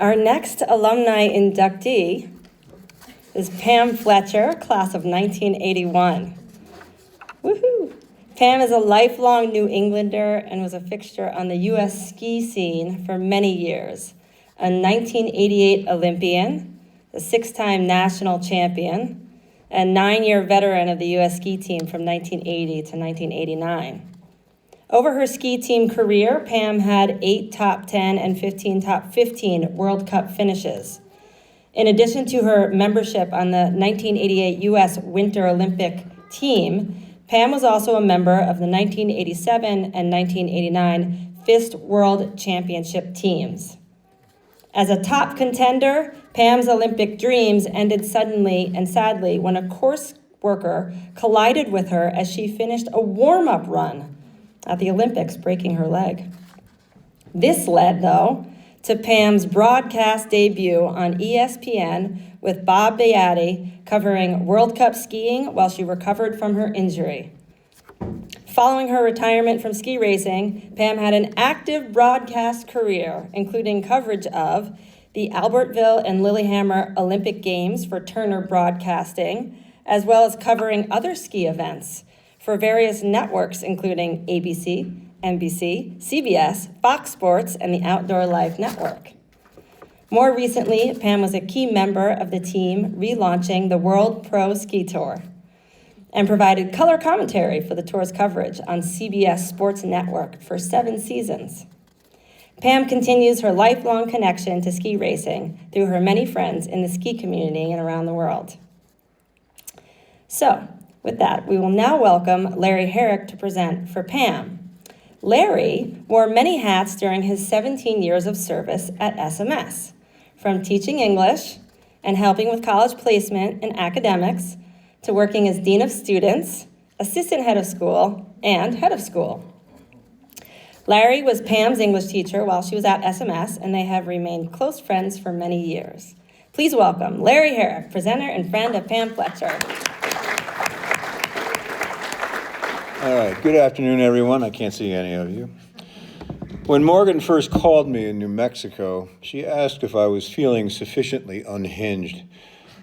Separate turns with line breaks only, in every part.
Our next alumni inductee is Pam Fletcher, class of 1981. Woohoo! Pam is a lifelong New Englander and was a fixture on the U.S. ski scene for many years. A 1988 Olympian, a 6-time national champion, and 9-year veteran of the U.S. ski team from 1980 to 1989. Over her ski team career, Pam had 8 top 10 and 15 top 15 World Cup finishes. In addition to her membership on the 1988 U.S. Winter Olympic team, Pam was also a member of the 1987 and 1989 FIST World Championship teams. As a top contender, Pam's Olympic dreams ended suddenly and sadly when a course worker collided with her as she finished a warm-up run at the Olympics, breaking her leg. This led, though, to Pam's broadcast debut on ESPN with Bob Beatty covering World Cup skiing while she recovered from her injury. Following her retirement from ski racing, Pam had an active broadcast career, including coverage of the Albertville and Lillehammer Olympic Games for Turner Broadcasting, as well as covering other ski events for various networks, including ABC, NBC, CBS, Fox Sports, and the Outdoor Life Network. More recently, Pam was a key member of the team relaunching the World Pro Ski Tour and provided color commentary for the tour's coverage on CBS Sports Network for 7 seasons. Pam continues her lifelong connection to ski racing through her many friends in the ski community and around the world. So, with that, we will now welcome Larry Herrick to present for Pam. Larry wore many hats during his 17 years of service at SMS, from teaching English and helping with college placement and academics to working as dean of students, assistant head of school, and head of school. Larry was Pam's English teacher while she was at SMS, and they have remained close friends for many years. Please welcome Larry Herrick, presenter and friend of Pam Fletcher.
All right, good afternoon, everyone. I can't see any of you. When Morgan first called me in New Mexico, she asked if I was feeling sufficiently unhinged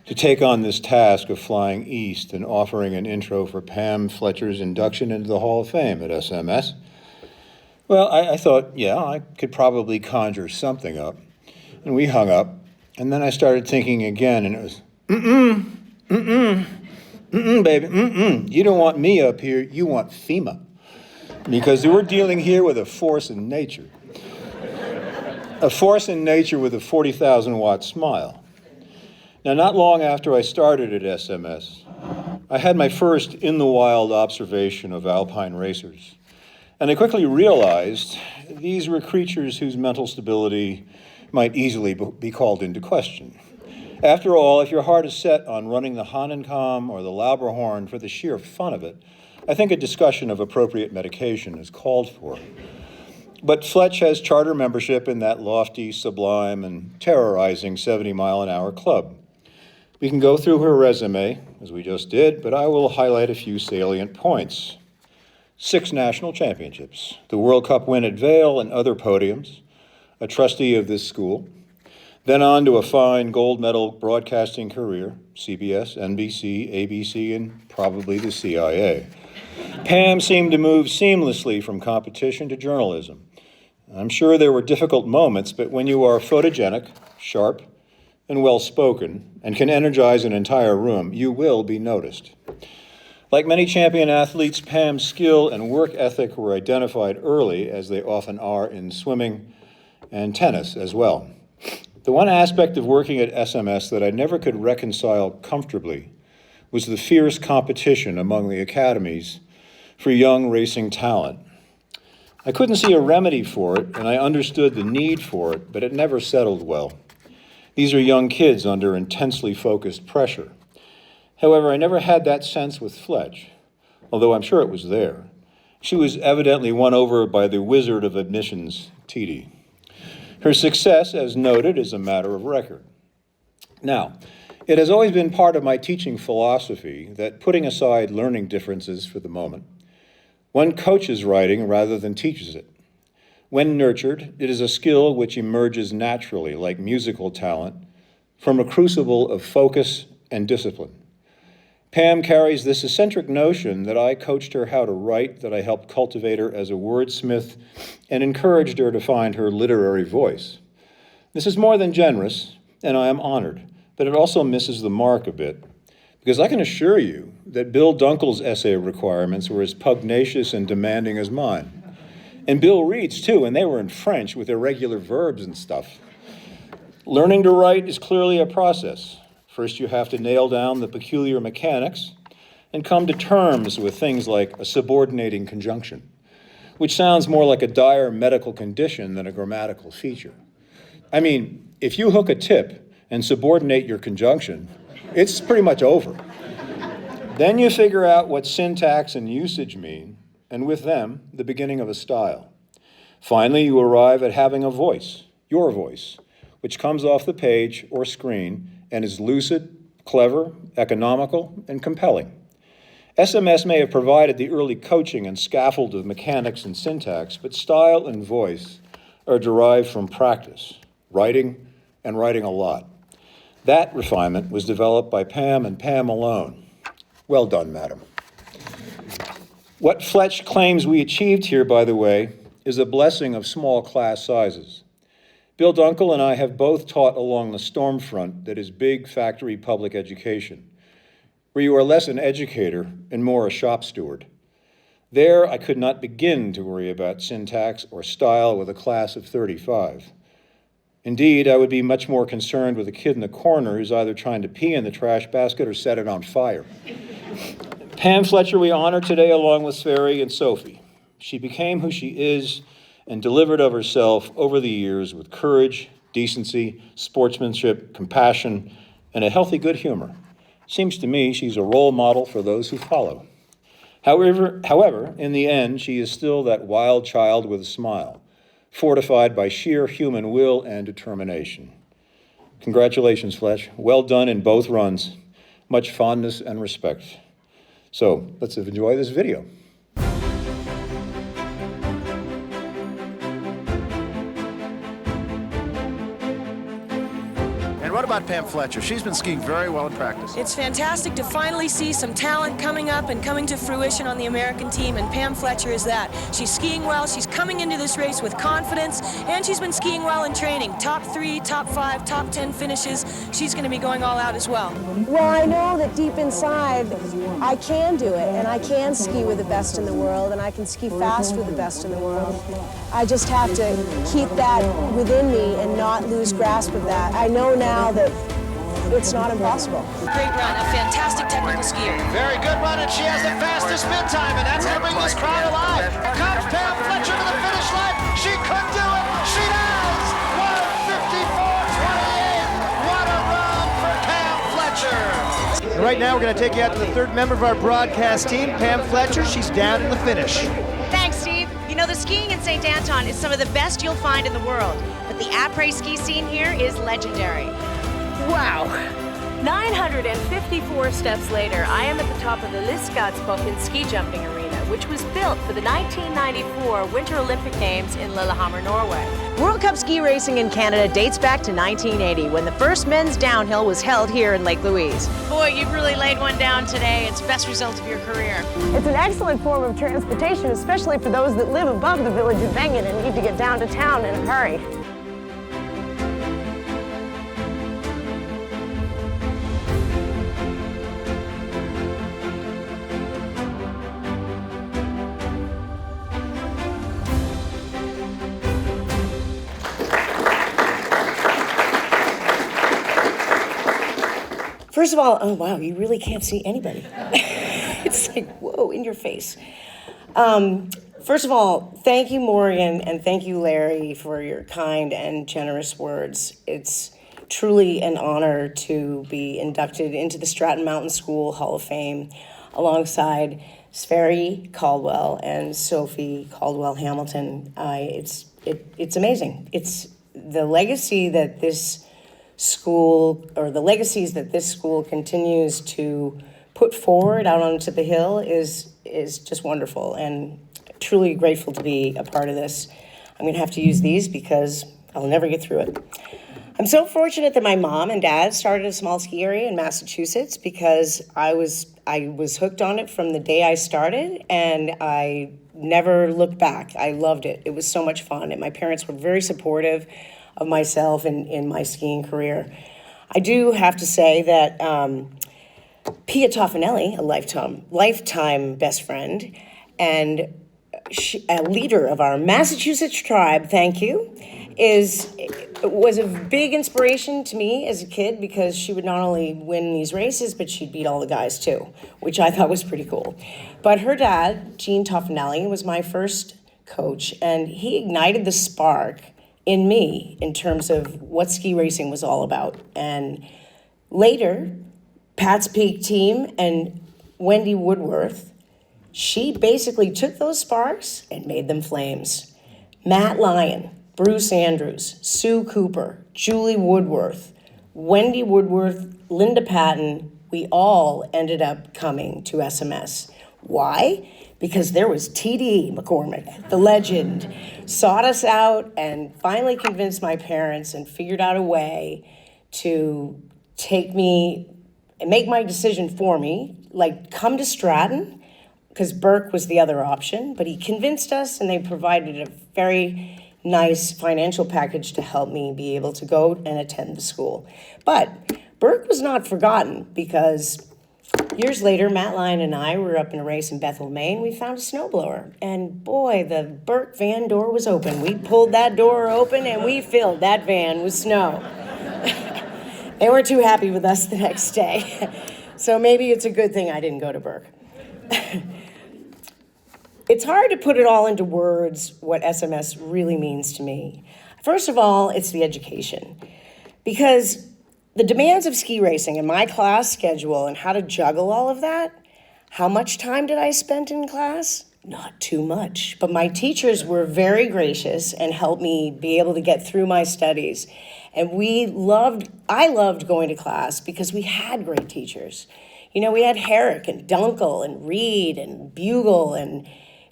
to take on this task of flying east and offering an intro for Pam Fletcher's induction into the Hall of Fame at SMS. Well, I thought, yeah, I could probably conjure something up. And we hung up, and then I started thinking again, and it was, baby, you don't want me up here, you want FEMA. Because we're dealing here with a force in nature. A force in nature with a 40,000-watt smile. Now, not long after I started at SMS, I had my first in-the-wild observation of alpine racers. And I quickly realized these were creatures whose mental stability might easily be called into question. After all, if your heart is set on running the Hahnenkamm or the Lauberhorn for the sheer fun of it, I think a discussion of appropriate medication is called for. But Fletch has charter membership in that lofty, sublime, and terrorizing 70-mile-an-hour club. We can go through her resume, as we just did, but I will highlight a few salient points. 6 national championships, the World Cup win at Vail and other podiums, a trustee of this school, then on to a fine gold medal broadcasting career, CBS, NBC, ABC, and probably the CIA. Pam seemed to move seamlessly from competition to journalism. I'm sure there were difficult moments, but when you are photogenic, sharp, and well-spoken, and can energize an entire room, you will be noticed. Like many champion athletes, Pam's skill and work ethic were identified early, as they often are in swimming and tennis as well. The one aspect of working at SMS that I never could reconcile comfortably was the fierce competition among the academies for young racing talent. I couldn't see a remedy for it, and I understood the need for it, but it never settled well. These are young kids under intensely focused pressure. However, I never had that sense with Fletch, although I'm sure it was there. She was evidently won over by the wizard of admissions, TD. Her success, as noted, is a matter of record. Now, it has always been part of my teaching philosophy that, putting aside learning differences for the moment, one coaches writing rather than teaches it. When nurtured, it is a skill which emerges naturally, like musical talent, from a crucible of focus and discipline. Pam carries this eccentric notion that I coached her how to write, that I helped cultivate her as a wordsmith, and encouraged her to find her literary voice. This is more than generous, and I am honored, but it also misses the mark a bit, because I can assure you that Bill Dunkel's essay requirements were as pugnacious and demanding as mine. And Bill Reed's too, and they were in French with irregular verbs and stuff. Learning to write is clearly a process. First, you have to nail down the peculiar mechanics and come to terms with things like a subordinating conjunction, which sounds more like a dire medical condition than a grammatical feature. I mean, if you hook a tip and subordinate your conjunction, it's pretty much over. Then you figure out what syntax and usage mean, and with them, the beginning of a style. Finally, you arrive at having a voice, your voice, which comes off the page or screen and is lucid, clever, economical, and compelling. SMS may have provided the early coaching and scaffold of mechanics and syntax, but style and voice are derived from practice, writing, and writing a lot. That refinement was developed by Pam and Pam alone. Well done, madam. What Fletch claims we achieved here, by the way, is a blessing of small class sizes. Bill Dunkel and I have both taught along the storm front that is big factory public education, where you are less an educator and more a shop steward. There, I could not begin to worry about syntax or style with a class of 35. Indeed, I would be much more concerned with a kid in the corner who's either trying to pee in the trash basket or set it on fire. Pam Fletcher we honor today along with Sverre and Sophie. She became who she is and delivered of herself over the years with courage, decency, sportsmanship, compassion, and a healthy good humor. Seems to me she's a role model for those who follow. However, in the end, she is still that wild child with a smile, fortified by sheer human will and determination. Congratulations, Fletch. Well done in both runs. Much fondness and respect. So let's enjoy this video.
And what about Pam Fletcher? She's been skiing very well in practice.
It's fantastic to finally see some talent coming up and coming to fruition on the American team, and Pam Fletcher is that. She's skiing well, she's coming into this race with confidence, and she's been skiing well in training. Top 3, top 5, top 10 finishes. She's going to be going all out as well.
Well, I know that deep inside, I can do it, and I can ski with the best in the world, and I can ski fast with the best in the world. I just have to keep that within me and not lose grasp of that. I know now that it's not impossible.
Great run, a fantastic technical skier.
Very good run, and she has the fastest spin time, and that's going to bring this crowd alive. Here comes Pam Fletcher to the finish line. She could do it. She does. 1:54.28. What a run for Pam Fletcher. And right now, we're going to take you out to the third member of our broadcast team, Pam Fletcher. She's down in the finish.
Thanks, Steve. You know, the skiing in St. Anton is some of the best you'll find in the world, but the après ski scene here is legendary.
Wow. 954 steps later, I am at the top of the Lyskatsbakken ski jumping arena, which was built for the 1994 Winter Olympic Games in Lillehammer, Norway.
World Cup ski racing in Canada dates back to 1980, when the first men's downhill was held here in Lake Louise. Boy, you've really laid one down today. It's the best result of your career.
It's an excellent form of transportation, especially for those that live above the village of Wengen and need to get down to town in a hurry.
First of all, oh wow, you really can't see anybody. It's like, whoa, in your face. First of all, thank you, Morgan, and thank you, Larry, for your kind and generous words. It's truly an honor to be inducted into the Stratton Mountain School Hall of Fame alongside Sverre Caldwell and Sophie Caldwell Hamilton. It's amazing. It's the legacy that this school, or the legacies that this school continues to put forward out onto the hill is just wonderful, and truly grateful to be a part of this. I'm going to have to use these because I'll never get through it. I'm so fortunate that my mom and dad started a small ski area in Massachusetts because I was hooked on it from the day I started, and I never looked back. I loved it. It was so much fun, and my parents were very supportive of myself in my skiing career. I do have to say that Pia Toffanelli, a lifetime best friend, and a leader of our Massachusetts tribe, thank you, was a big inspiration to me as a kid because she would not only win these races, but she'd beat all the guys too, which I thought was pretty cool. But her dad, Gene Toffanelli, was my first coach, and he ignited the spark in me in terms of what ski racing was all about. And later, Pat's Peak team and Wendy Woodworth, she basically took those sparks and made them flames. Matt Lyon, Bruce Andrews, Sue Cooper, Julie Woodworth, Wendy Woodworth, Linda Patton, we all ended up coming to SMS. Why? Because there was T.D. McCormick, the legend, sought us out and finally convinced my parents and figured out a way to take me and make my decision for me, like come to Stratton, because Burke was the other option, but he convinced us and they provided a very nice financial package to help me be able to go and attend the school. But Burke was not forgotten because years later, Matt Lyon and I were up in a race in Bethel, Maine. We found a snowblower, and boy, the Burke van door was open. We pulled that door open and we filled that van with snow. They weren't too happy with us the next day. So maybe it's a good thing I didn't go to Burke. It's hard to put it all into words what SMS really means to me. First of all, it's the education. Because the demands of ski racing and my class schedule and how to juggle all of that, how much time did I spend in class? Not too much. But my teachers were very gracious and helped me be able to get through my studies. And I loved going to class because we had great teachers. You know, we had Herrick and Dunkel and Reed and Bugle and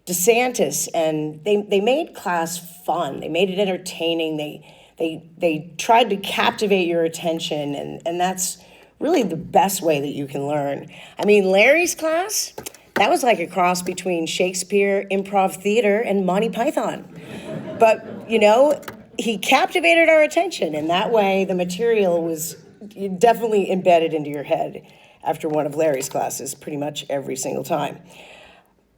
DeSantis, and they made class fun. They made it entertaining. They tried to captivate your attention, and that's really the best way that you can learn. I mean, Larry's class, that was like a cross between Shakespeare, improv theater, and Monty Python. But, you know, he captivated our attention, and that way the material was definitely embedded into your head after one of Larry's classes pretty much every single time.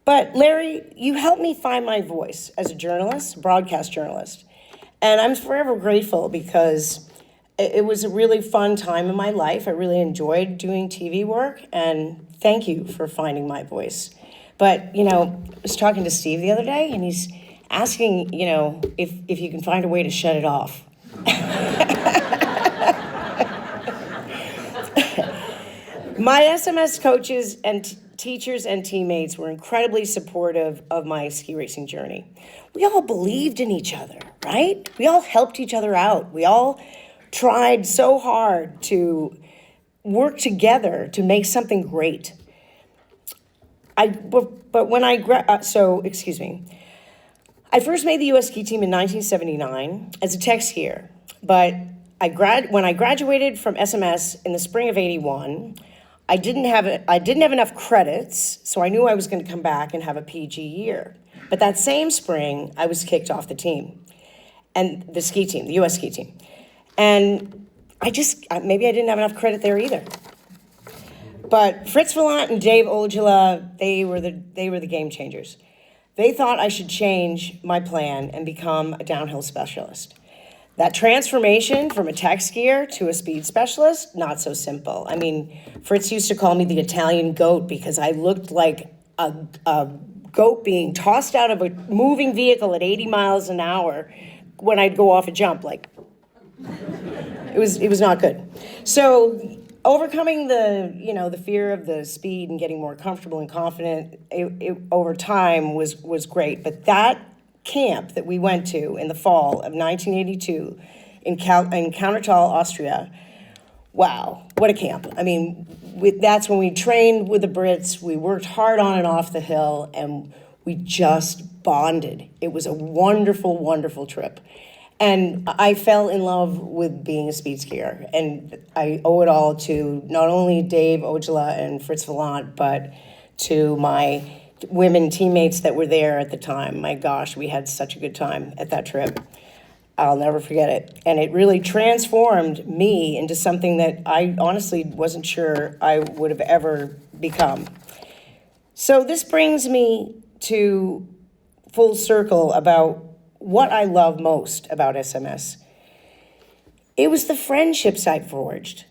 But Larry, you helped me find my voice as a journalist, broadcast journalist. And I'm forever grateful because it was a really fun time in my life. I really enjoyed doing TV work, and thank you for finding my voice. But, you know, I was talking to Steve the other day, and he's asking, you know, if you can find a way to shut it off. My SMS coaches and teachers and teammates were incredibly supportive of my ski racing journey. We all believed in each other, right? We all helped each other out. We all tried so hard to work together to make something great. I first made the U.S. ski team in 1979 as a tech skier, but when I graduated from SMS in the spring of '81, I didn't have enough credits, so I knew I was going to come back and have a PG year. But that same spring, I was kicked off the team, and the ski team, the U.S. ski team. And maybe I didn't have enough credit there either. But Fritz Villant and Dave Ojala, they were the game changers. They thought I should change my plan and become a downhill specialist. That transformation from a tech skier to a speed specialist, not so simple. I mean, Fritz used to call me the Italian goat because I looked like a goat being tossed out of a moving vehicle at 80 miles an hour when I'd go off a jump. Like, it was not good. So overcoming the fear of the speed and getting more comfortable and confident over time was great. But that camp that we went to in the fall of 1982 in Countertal, Austria, wow, what a camp. I mean, that's when we trained with the Brits. We worked hard on and off the hill, and We just bonded. It was a wonderful, wonderful trip. And I fell in love with being a speed skier. And I owe it all to not only Dave Ojala and Fritz Vallant, but to my women teammates that were there at the time. My gosh, we had such a good time at that trip. I'll never forget it. And it really transformed me into something that I honestly wasn't sure I would have ever become. So this brings me to full circle about what I love most about SMS. It was the friendships I forged.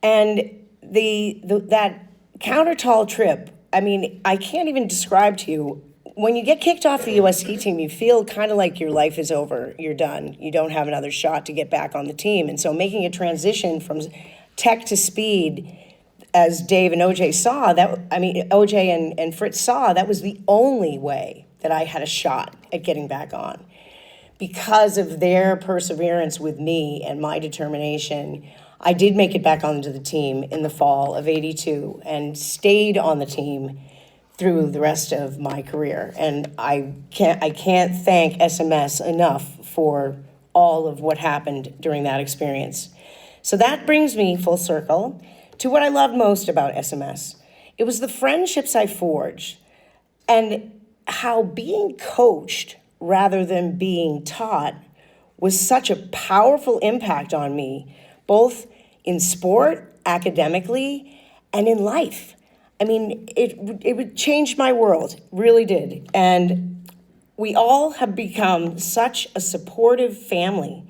And that counter-tall trip, I mean, I can't even describe to you. When you get kicked off the U.S. ski team, you feel kind of like your life is over. You're done. You don't have another shot to get back on the team. And so making a transition from tech to speed, as Dave and OJ saw, OJ and Fritz saw, that was the only way that I had a shot at getting back on. Because of their perseverance with me and my determination, I did make it back onto the team in the fall of '82 and stayed on the team through the rest of my career. And I can't thank SMS enough for all of what happened during that experience. So that brings me full circle to what I loved most about SMS. It was the friendships I forged and how being coached rather than being taught was such a powerful impact on me, both in sport, academically, and in life. I mean, it would change my world, really did. And we all have become such a supportive family.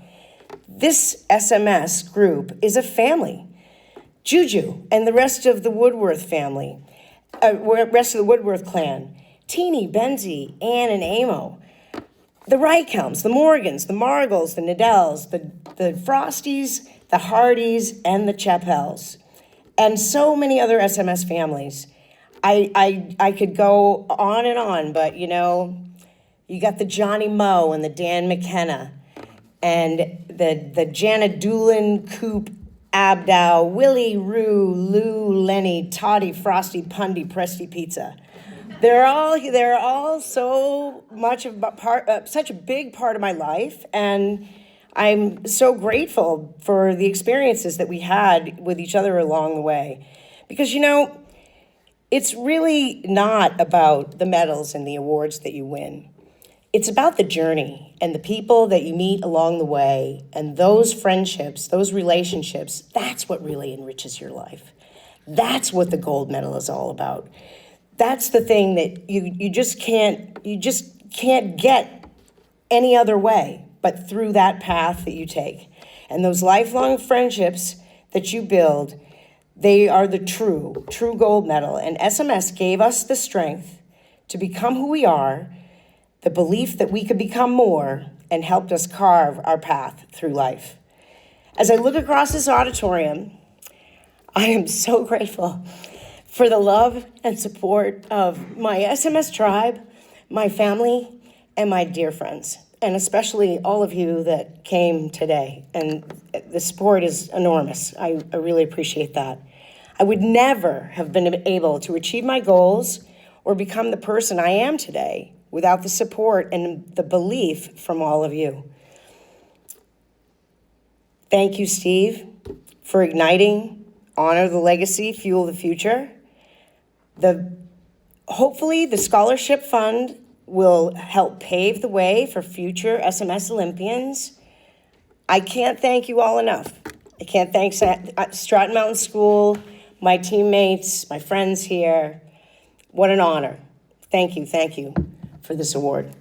This SMS group is a family. Juju and the rest of the Woodworth family, rest of the Woodworth clan, Teeny, Benzie, Ann, and Amo, the Reichhelms, the Morgans, the Margles, the Nadells, the Frosties, the Hardys, and the Chappells, and so many other SMS families. I could go on and on, but you got the Johnny Moe and the Dan McKenna, and the Janet Doolin, Coop, Abdow, Willie, Rue, Lou, Lenny, Toddy, Frosty, Pundy, Presty Pizza. They're all so much of such a big part of my life, and I'm so grateful for the experiences that we had with each other along the way. Because, it's really not about the medals and the awards that you win. It's about the journey and the people that you meet along the way, and those friendships, those relationships, that's what really enriches your life. That's what the gold medal is all about. That's the thing that you just can't get any other way but through that path that you take. And those lifelong friendships that you build, they are the true gold medal. And SMS gave us the strength to become who we are, the belief that we could become more, and helped us carve our path through life. As I look across this auditorium, I am so grateful for the love and support of my SMS tribe, my family, and my dear friends, and especially all of you that came today. And the support is enormous. I really appreciate that. I would never have been able to achieve my goals or become the person I am today without the support and the belief from all of you. Thank you, Steve, for igniting Honor the Legacy, Fuel the Future. Hopefully the scholarship fund will help pave the way for future SMS Olympians. I can't thank you all enough. I can't thank Stratton Mountain School, my teammates, my friends here. What an honor. Thank you for this award.